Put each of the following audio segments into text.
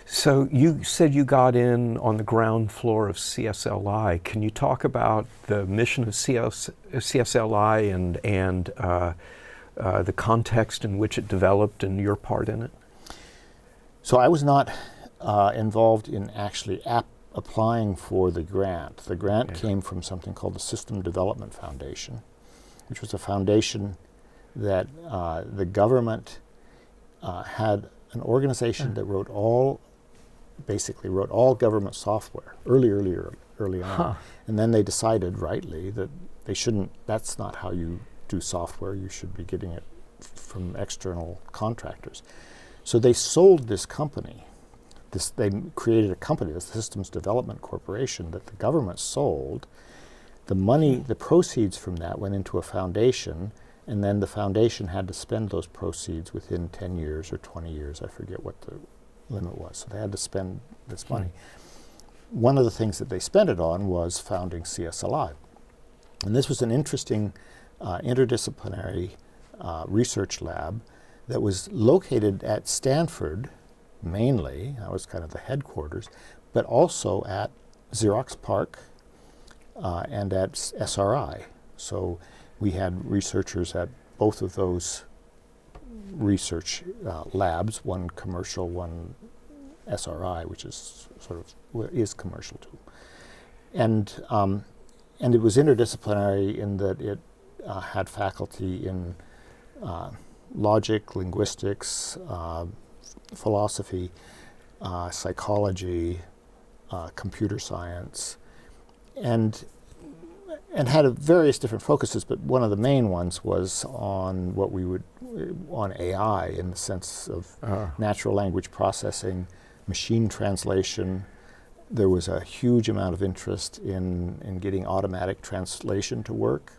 So you said you got in on the ground floor of CSLI. Can you talk about the mission of CSLI and the context in which it developed and your part in it? So I was not involved in actually applying for the grant. The grant came from something called the System Development Foundation, which was a foundation that the government had an organization that basically wrote all government software early on. And then they decided rightly that they shouldn't, that's not how you do software. You should be getting it from external contractors. So they sold this company. They created a company, the Systems Development Corporation, that the government sold. The money, the proceeds from that went into a foundation, and then the foundation had to spend those proceeds within 10 years or 20 years. I forget what the limit was. So they had to spend this money. One of the things that they spent it on was founding CSLI. And this was an interesting interdisciplinary research lab that was located at Stanford, mainly. That was kind of the headquarters, but also at Xerox PARC and at SRI. So we had researchers at both of those research labs, one commercial, one SRI, which is is commercial too. And it was interdisciplinary in that it had faculty in logic, linguistics, philosophy, psychology, computer science, and had various different focuses, but one of the main ones was on on AI in the sense of natural language processing, machine translation. There was a huge amount of interest in getting automatic translation to work.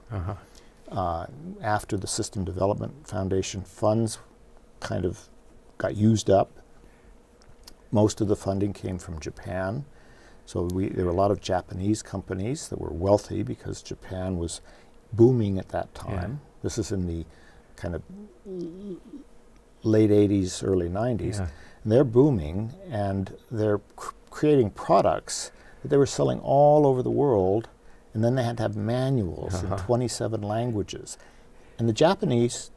After the System Development Foundation funds kind of got used up, most of the funding came from Japan. So there were a lot of Japanese companies that were wealthy because Japan was booming at that time. This is in the kind of late 80s, early 90s. And they're booming, and they're creating products that they were selling all over the world, and then they had to have manuals in 27 languages. And the Japanese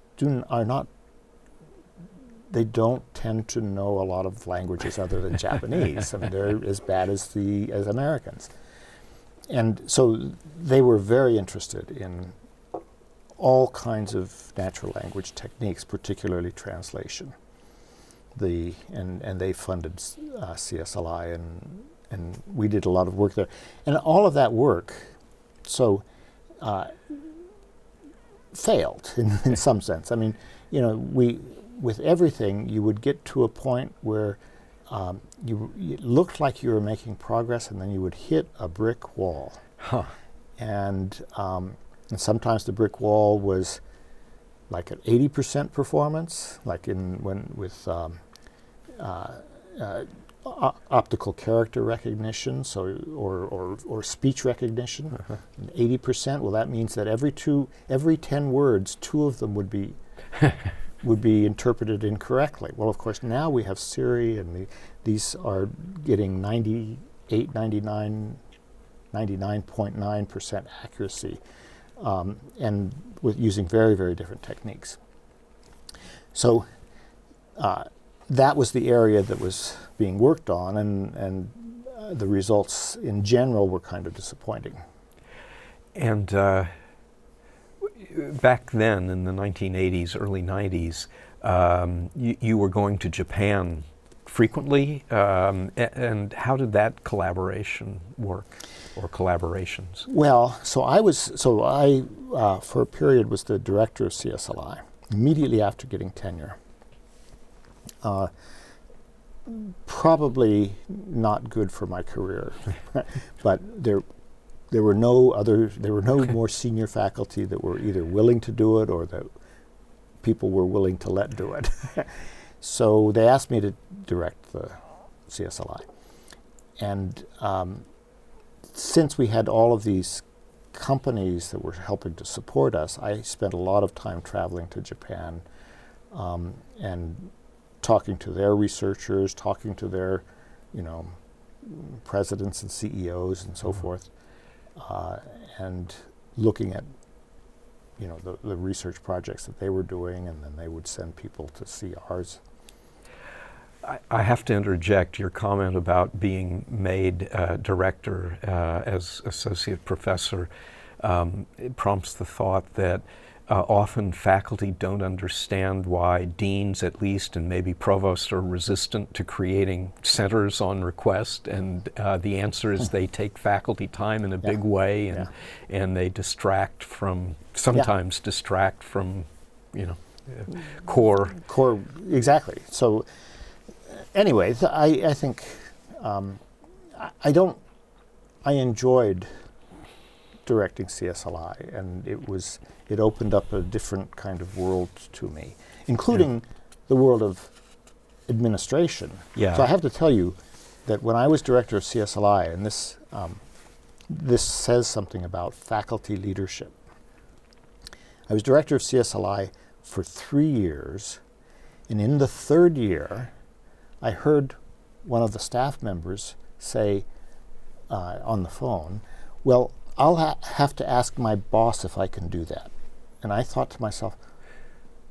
they don't tend to know a lot of languages other than Japanese. I mean, they're as bad as Americans. And so they were very interested in all kinds of natural language techniques, particularly translation. And they funded CSLI, and we did a lot of work there. And all of that work failed in some sense. I mean, with everything, you would get to a point where it looked like you were making progress, and then you would hit a brick wall. And sometimes the brick wall was like at 80% performance, like with optical character recognition, or speech recognition. 80%. Well, that means that every 10 words, 2 of them would be interpreted incorrectly. Well, of course, now we have Siri, and these are getting 98, 99, 99.9% accuracy, and with using very, very different techniques. So that was the area that was being worked on, and the results in general were kind of disappointing. And back then, in the 1980s, early 90s, you were going to Japan frequently, and how did that collaboration work, or collaborations? Well, I for a period was the director of CSLI immediately after getting tenure. Probably not good for my career, but there were no more senior faculty that were either willing to do it or that people were willing to let do it. So they asked me to direct the CSLI. And since we had all of these companies that were helping to support us, I spent a lot of time traveling to Japan and talking to their researchers, talking to their you know, presidents and CEOs and so forth, and looking at, you know, the research projects that they were doing, and then they would send people to see ours. I have to interject your comment about being made director as associate professor. It prompts the thought that often faculty don't understand why deans, at least, and maybe provosts, are resistant to creating centers on request, and the answer is they take faculty time in a big way, and they distract from, sometimes distract from, you know, core. Exactly. So anyway, I think I enjoyed directing CSLI, and it opened up a different kind of world to me, including the world of administration. Yeah. So I have to tell you that when I was director of CSLI, and this says something about faculty leadership. I was director of CSLI for 3 years, and in the 3rd year, I heard one of the staff members say on the phone, "Well, I'll have to ask my boss if I can do that." And I thought to myself,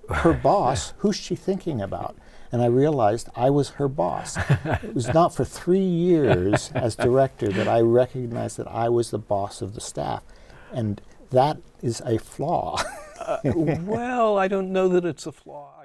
her boss? Who's she thinking about? And I realized I was her boss. It was not for 3 years as director that I recognized that I was the boss of the staff. And that is a flaw. Well, I don't know that it's a flaw.